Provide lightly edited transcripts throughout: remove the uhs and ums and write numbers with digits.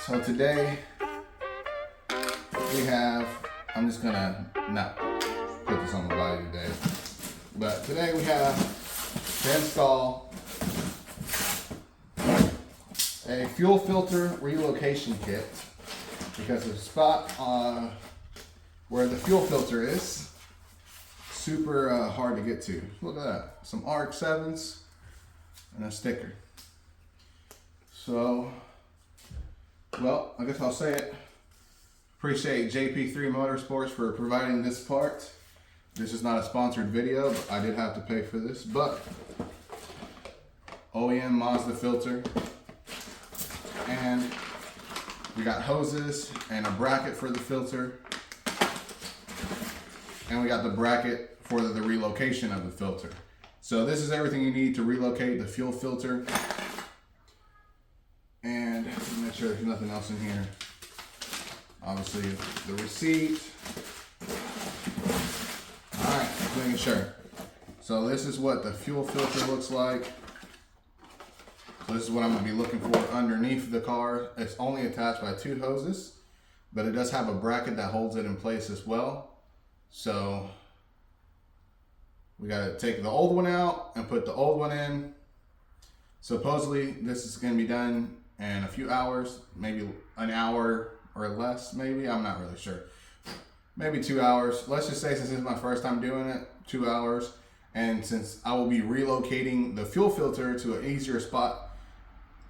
So today we have, I'm just gonna not put this on the body today, but today we have to install a fuel filter relocation kit because the spot where the fuel filter is super hard to get to. Look at that, some RX-7s and a sticker. So, well, I guess I'll say it. Appreciate JP3 Motorsports for providing this part. This is not a sponsored video, but I did have to pay for this. But OEM Mazda filter, and we got hoses and a bracket for the filter, and we got the bracket for the relocation of the filter. So this is everything you need to relocate the fuel filter. And make sure there's nothing else in here. Obviously, the receipt. All right, just making sure. So this is what the fuel filter looks like. So this is what I'm gonna be looking for underneath the car. It's only attached by 2 hoses, but it does have a bracket that holds it in place as well. So we gotta take the old one out and put the old one in. Supposedly this is gonna be done in a few hours, maybe an hour or less, maybe, I'm not really sure. Maybe 2 hours. Let's just say since this is my first time doing it, 2 hours. And since I will be relocating the fuel filter to an easier spot,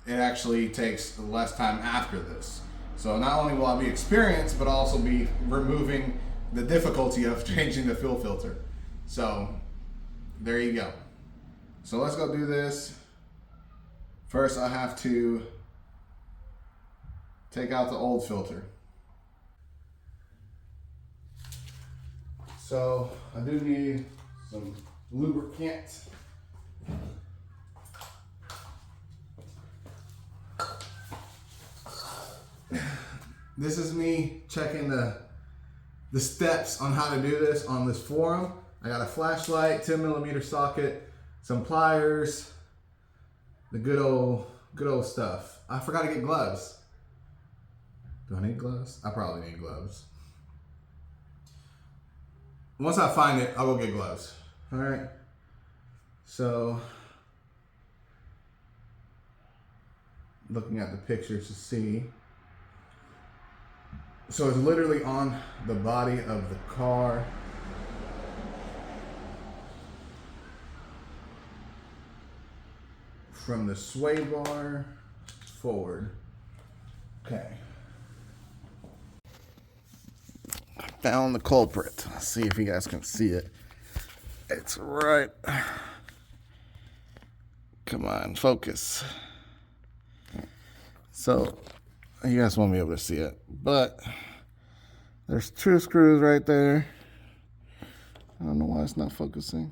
it actually takes less time after this. So not only will I be experienced, but I'll also be removing the difficulty of changing the fuel filter. So there you go. So let's go do this. First, I have to take out the old filter. So I do need some lubricant. This is me checking the steps on how to do this on this forum. I got a flashlight, 10mm socket, some pliers, the good old stuff. I forgot to get gloves. Do I need gloves? I probably need gloves. Once I find it, I'll go get gloves. All right. So, looking at the pictures to see. So it's literally on the body of the car. From the sway bar forward. Okay. Found the culprit. Let's see if you guys can see it. It's right. Come on, focus. So, you guys won't be able to see it, but there's 2 screws right there. I don't know why it's not focusing.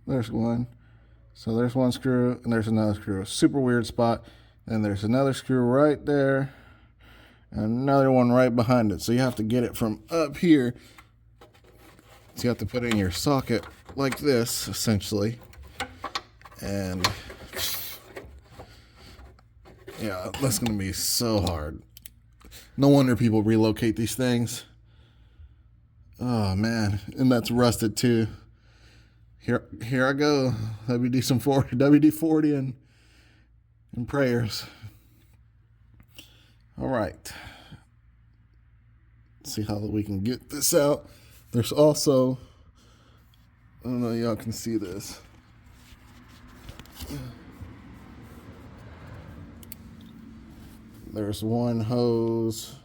There's one. So there's 1 screw and there's another screw. Super weird spot. And there's another screw right there. And another one right behind it. So you have to get it from up here. So you have to put it in your socket like this, essentially. And yeah, that's going to be so hard. No wonder people relocate these things. Oh, man. And that's rusted, too. Here I go. WD-40 and prayers. All right. Let's see how we can get this out. There's also, I don't know if y'all can see this. There's 1 hose.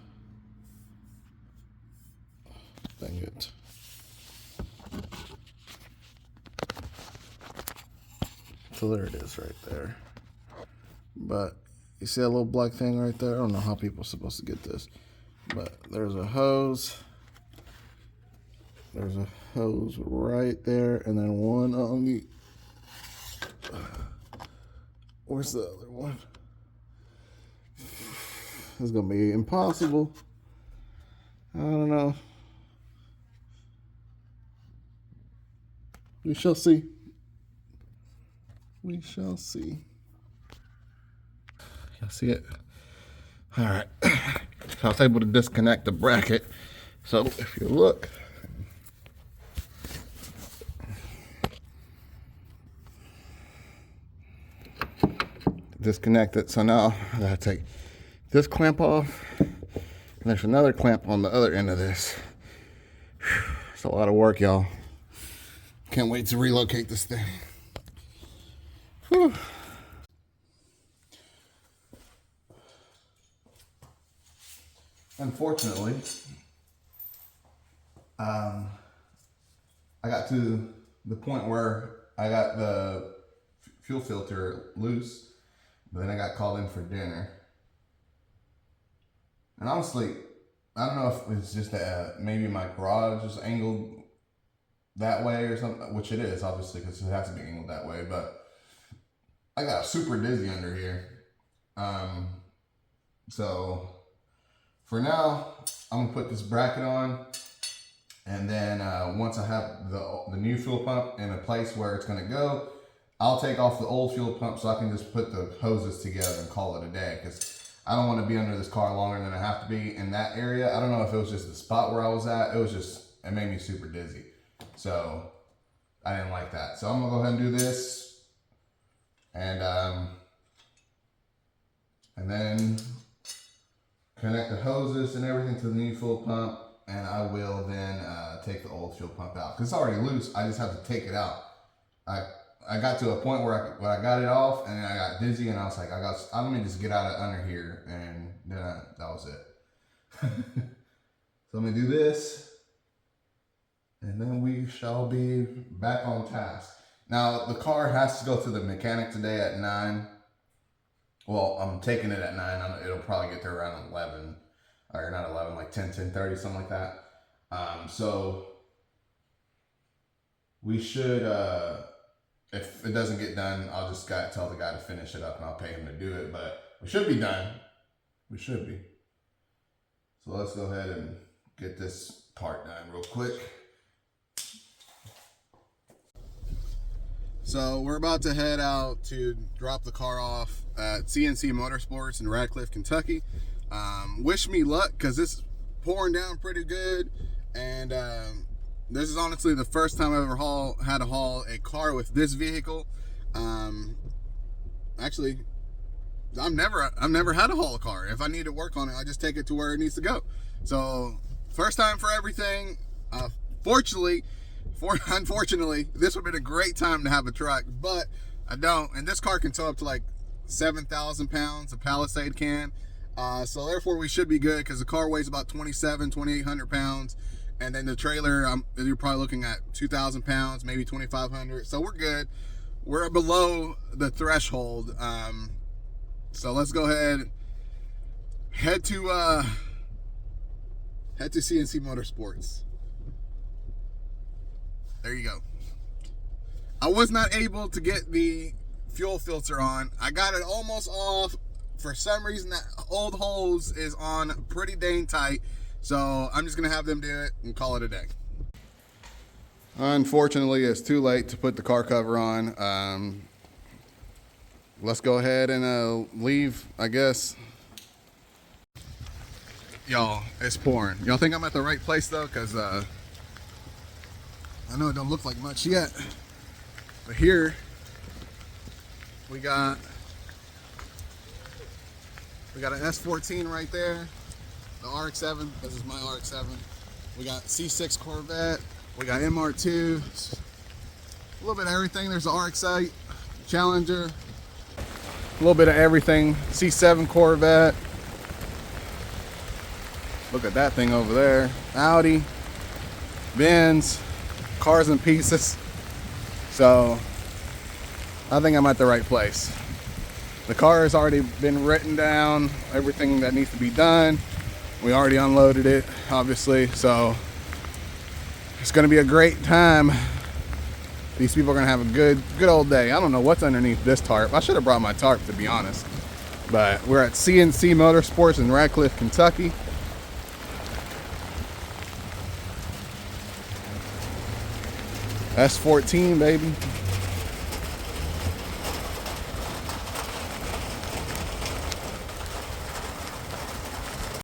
Dang it. So there it is right there. But you see that little black thing right there? I don't know how people are supposed to get this. But there's a hose. There's a hose right there. And then one on the... Where's the other one? This is going to be impossible. I don't know. We shall see. We shall see. Y'all see it? All right, so I was able to disconnect the bracket. So if you look, disconnect it. So now I gotta take this clamp off, and there's another clamp on the other end of this. It's a lot of work, y'all. Can't wait to relocate this thing. Whew. Unfortunately, I got to the point where I got the fuel filter loose, but then I got called in for dinner. And honestly, I don't know if it's just that maybe my garage is angled that way or something, which it is, obviously, because it has to be angled that way, but I got super dizzy under here. So for now, I'm gonna put this bracket on, and then once I have the new fuel pump in a place where it's gonna go, I'll take off the old fuel pump so I can just put the hoses together and call it a day, because I don't want to be under this car longer than I have to be in that area. I don't know if it was just the spot where I was at. It made me super dizzy. So I didn't like that. So I'm gonna go ahead and do this, and then connect the hoses and everything to the new fuel pump, and I will then take the old fuel pump out because it's already loose. I just have to take it out. I got to a point where I got it off, and then I got dizzy, and I was like, let me just get out of under here, and then that was it. So I'm gonna do this, and then we shall be back on task. Now the car has to go to the mechanic today at 9. Well, I'm taking it at 9. It'll probably get there around 11, or not 11, like 10, 10:30, something like that. So we should, if it doesn't get done, I'll just tell the guy to finish it up, and I'll pay him to do it. But we should be done. We should be. So let's go ahead and get this part done real quick. So we're about to head out to drop the car off at CNC Motorsports in Radcliffe, Kentucky. Wish me luck, because it's pouring down pretty good, and this is honestly the first time I've ever had to haul a car with this vehicle. Actually, I've never had to haul a car. If I need to work on it, I just take it to where it needs to go. So first time for everything. Unfortunately, this would have been a great time to have a truck, but I don't. And this car can tow up to like 7,000 pounds, a Palisade can. So therefore we should be good, because the car weighs about 2,800 pounds. And then the trailer, you're probably looking at 2,000 pounds, maybe 2,500. So we're good. We're below the threshold. So let's go ahead, head to CNC Motorsports. There you go. I was not able to get the fuel filter on. I got it almost off. For some reason, that old hose is on pretty dang tight. So I'm just gonna have them do it and call it a day. Unfortunately, it's too late to put the car cover on. Let's go ahead and leave, I guess. Y'all, it's pouring. Y'all think I'm at the right place though? Because I know it don't look like much yet, but here we got an S14 right there, the RX-7. This is my RX-7. We got C6 Corvette. We got MR2. A little bit of everything. There's the RX-8 Challenger. A little bit of everything. C7 Corvette. Look at that thing over there. Audi, Benz, cars in pieces. So I think I'm at the right place. The car has already been written down, everything that needs to be done. We already unloaded it, obviously, so it's gonna be a great time. These people are gonna have a good old day. I don't know what's underneath this tarp. I should have brought my tarp, to be honest. But we're at CNC Motorsports in Radcliffe, Kentucky. S14, baby.